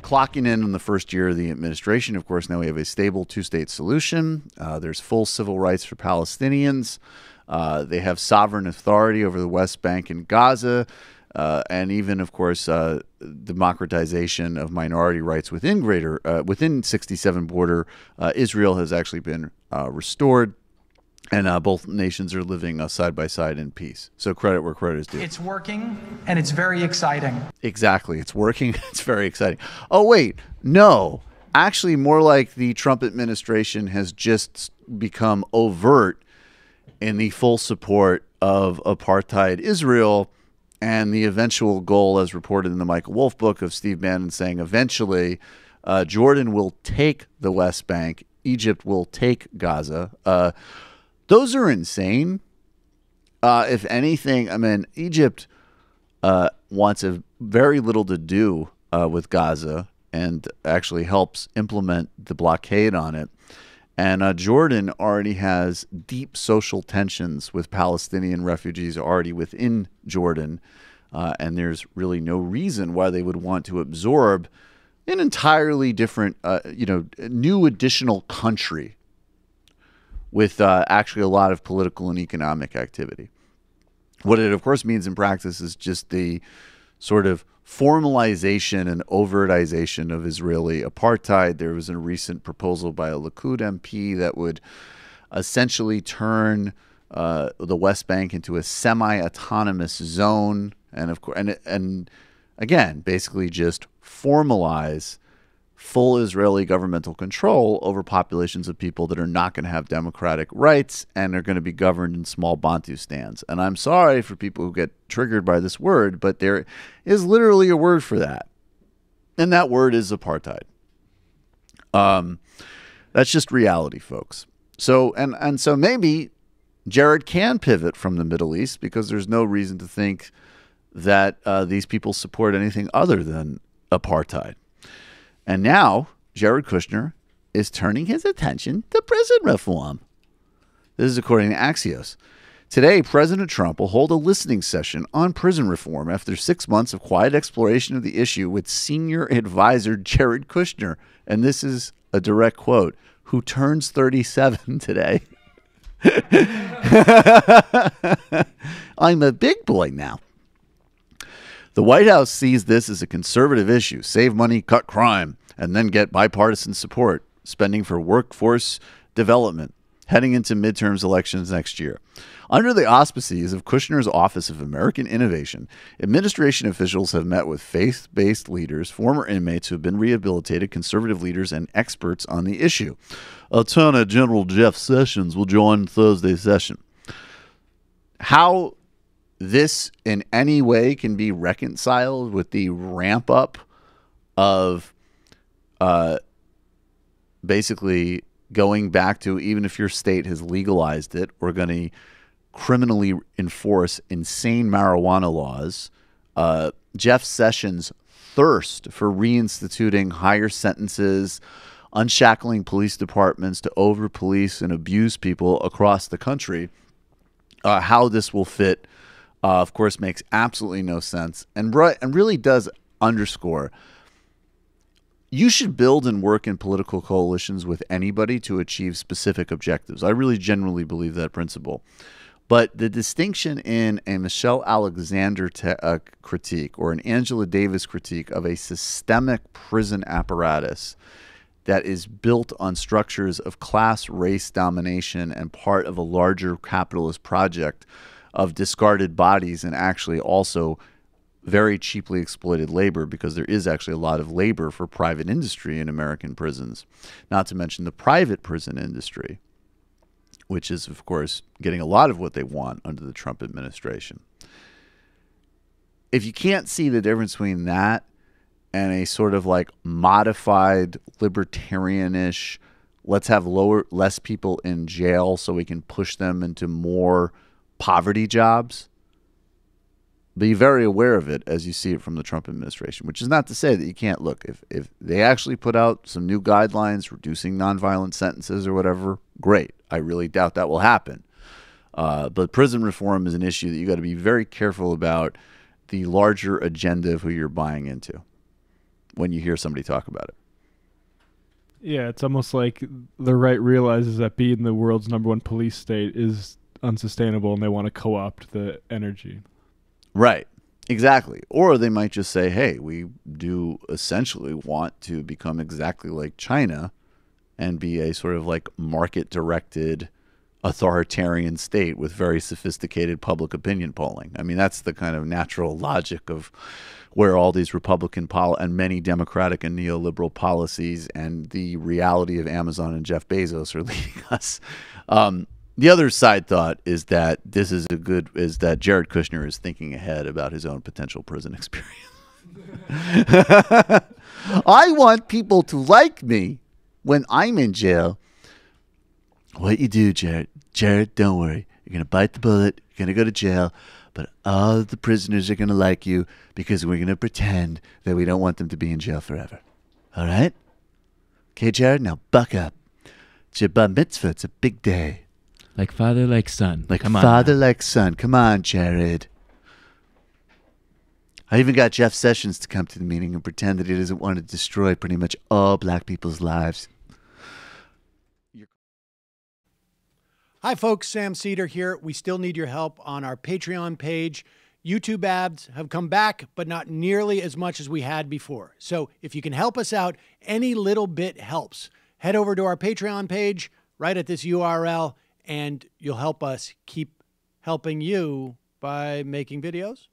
Clocking in the first year of the administration, of course, now we have a stable two-state solution. There's full civil rights for Palestinians. They have sovereign authority over the West Bank and Gaza, and even, of course, democratization of minority rights within 67 border. Israel has actually been restored. And both nations are living side by side in peace. So credit where credit is due. It's working, and it's very exciting. Exactly. It's working. It's very exciting. Oh, wait. No. Actually, more like the Trump administration has just become overt in the full support of apartheid Israel and the eventual goal, as reported in the Michael Wolff book, of Steve Bannon saying eventually Jordan will take the West Bank, Egypt will take Gaza. Those are insane. If anything, I mean, Egypt wants very little to do with Gaza and actually helps implement the blockade on it. And Jordan already has deep social tensions with Palestinian refugees already within Jordan. And there's really no reason why they would want to absorb an entirely different, new additional country with actually a lot of political and economic activity. What it, of course, means in practice is just the sort of formalization and overtization of Israeli apartheid. There was a recent proposal by a Likud MP that would essentially turn the West Bank into a semi-autonomous zone, and of course, and again, basically just formalize full Israeli governmental control over populations of people that are not going to have democratic rights and are going to be governed in small Bantustans. And I'm sorry for people who get triggered by this word, but there is literally a word for that. And that word is apartheid. That's just reality, folks. So, and so maybe Jared can pivot from the Middle East because there's no reason to think that these people support anything other than apartheid. And now Jared Kushner is turning his attention to prison reform. This is according to Axios. Today, President Trump will hold a listening session on prison reform after 6 months of quiet exploration of the issue with senior advisor Jared Kushner. And this is a direct quote, who turns 37 today. I'm a big boy now. The White House sees this as a conservative issue. Save money, cut crime, and then get bipartisan support, spending for workforce development, heading into midterms elections next year. Under the auspices of Kushner's Office of American Innovation, administration officials have met with faith-based leaders, former inmates who have been rehabilitated, conservative leaders, and experts on the issue. Attorney General Jeff Sessions will join Thursday's session. How this in any way can be reconciled with the ramp up of basically going back to, even if your state has legalized it, we're going to criminally enforce insane marijuana laws. Jeff Sessions' thirst for reinstituting higher sentences, unshackling police departments to over-police and abuse people across the country, how this will fit, of course, makes absolutely no sense and really does underscore you should build and work in political coalitions with anybody to achieve specific objectives. I really genuinely believe that principle. But the distinction in a Michelle Alexander critique or an Angela Davis critique of a systemic prison apparatus that is built on structures of class, race domination and part of a larger capitalist project of discarded bodies and actually also very cheaply exploited labor, because there is actually a lot of labor for private industry in American prisons, not to mention the private prison industry, which is, of course, getting a lot of what they want under the Trump administration. If you can't see the difference between that and a sort of like modified libertarianish, let's have less people in jail so we can push them into more poverty jobs, be very aware of it as you see it from the Trump administration, which is not to say that you can't look. If they actually put out some new guidelines reducing nonviolent sentences or whatever, great. I really doubt that will happen. But prison reform is an issue that you got to be very careful about the larger agenda of who you're buying into when you hear somebody talk about it. Yeah, it's almost like the right realizes that being the world's #1 police state is unsustainable, and they want to co-opt the energy. Right. Exactly. Or they might just say, hey, we do essentially want to become exactly like China and be a sort of like market-directed authoritarian state with very sophisticated public opinion polling. I mean, that's the kind of natural logic of where all these Republican and many Democratic and neoliberal policies and the reality of Amazon and Jeff Bezos are leading us. The other side thought is that that Jared Kusher is thinking ahead about his own potential prison experience. I want people to like me when I'm in jail. What you do, Jared, don't worry. You're going to bite the bullet. You're going to go to jail. But all of the prisoners are going to like you because we're going to pretend that we don't want them to be in jail forever. All right? Okay, Jared, now buck up. It's your bar mitzvah. It's a big day. Like father, like son. Like father, like son. Come on, Jared. I even got Jeff Sessions to come to the meeting and pretend that he doesn't want to destroy pretty much all black people's lives. Hi, folks. Sam Seder here. We still need your help on our Patreon page. YouTube ads have come back, but not nearly as much as we had before. So if you can help us out, any little bit helps. Head over to our Patreon page right at this URL, and you'll help us keep helping you by making videos